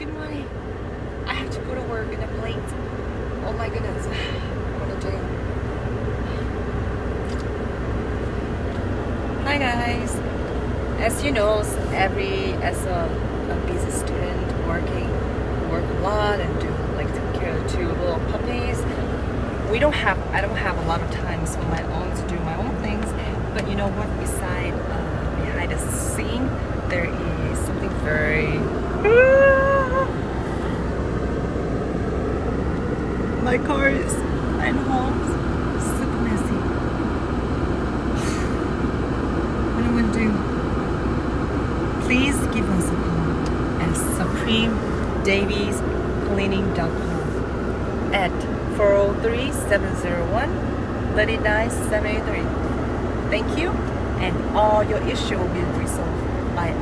good morning. I have to go to work in a plate. Oh my goodness. What a day. Hi guys. As you know, as a busy student work a lot and do like take care of two little puppies. I don't have a lot of time for my own to do my own things. But you know what? Behind the scene, there is something very. My car is at home, super messy. What am I gonna do? Please give us a call at Supreme Davies Cleaning.com at 403-701-3973. Thank you, and all your issues will be resolved by